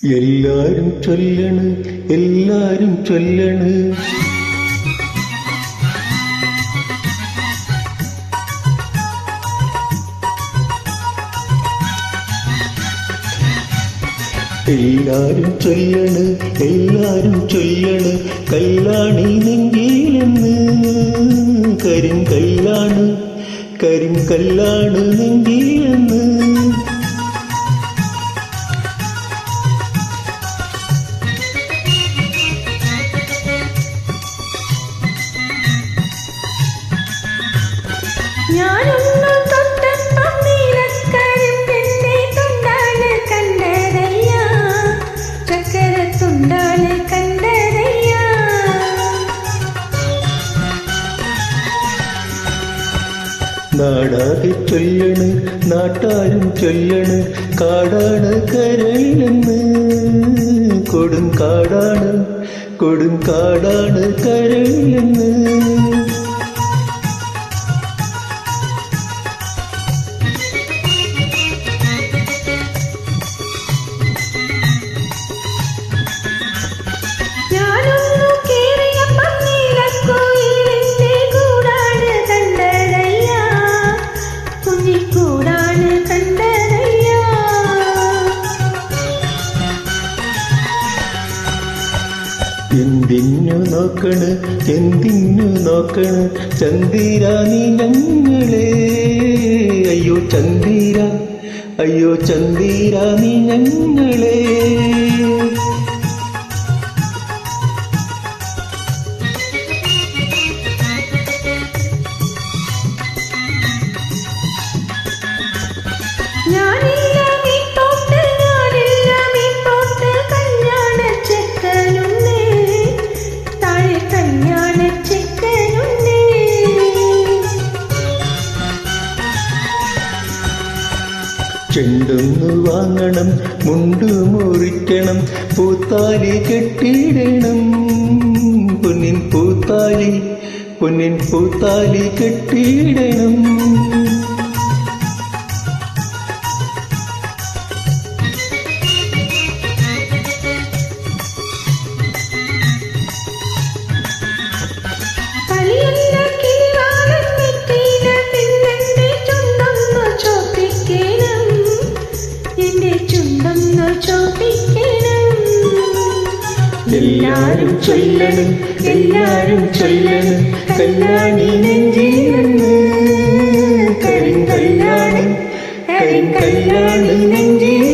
എല്ലാരും ചൊല്ലണ് എല്ലാരും ചൊല്ലണ് എല്ലാരും ചൊല്ലണ് എല്ലാരും ചൊല്ലണ് കല്ലാണി നെഞ്ചിലെന്ന് കരിങ്കല്ലാണ് കരിങ്കല്ലാണ് നെഞ്ചിലെന്ന് ഞാനൊന്നു തൊട്ടപ്പം നീലക്കരിമ്പിന്റെ തുണ്ടാണ് കണ്ടതയ്യ ചക്കരത്തുണ്ടാണ് കണ്ടതയ്യ നാടാകെ ചൊല്ലണ് നാട്ടാരും ചൊല്ലണ് കാടാണ് കരയിലെന്ന് കൊടുങ്കാടാണ് കൊടുങ്കാടാണ് കരയിലെന്ന് ഞാനൊന്നു കേറിയപ്പം നീലക്കോയിലിന്റെ കൂടാണ് കണ്ടതയ്യ കുഞ്ഞിക്കൂടാണ് കണ്ടതയ്യ എന്തിനു നോക്കണ് എന്തിനു നോക്കണ് ചന്ദിര നീ ഞങ്ങളെ അയ്യോ ചന്ദിര അയ്യോ ചന്ദിര നീ ഞങ്ങളെ ഞാനെല്ലാം ഈ തോട്ട് ഞാനെല്ലാം ഈ തോട്ട് കല്യാണ ചെക്കനുണ്ട് താഴെ കല്യാണ ചെക്കനുണ്ട് ചെണ്ടൊന്നു വാങ്ങണം മുണ്ടു മുറിക്കണം പൂത്താലി കെട്ടിയിടണം പൊന്നിൻ പൂത്താലി കെട്ടിയിടണം കളിയല്ല കിളിവാലൻ നെറ്റിയില പെണ്ണെന്റെ ചുണ്ടൊന്നു ചോപ്പിക്കണം എന്റെ ചുണ്ടൊന്നു ചോപ്പിക്കണം എല്ലാരും ചൊല്ലണ് എല്ലാരും ചൊല്ലണ് കല്യാണി നെഞ്ചിലെന്ന് കരിങ്കല്ലാണ് കരിങ്കല്ലാണ് നെഞ്ചിൽ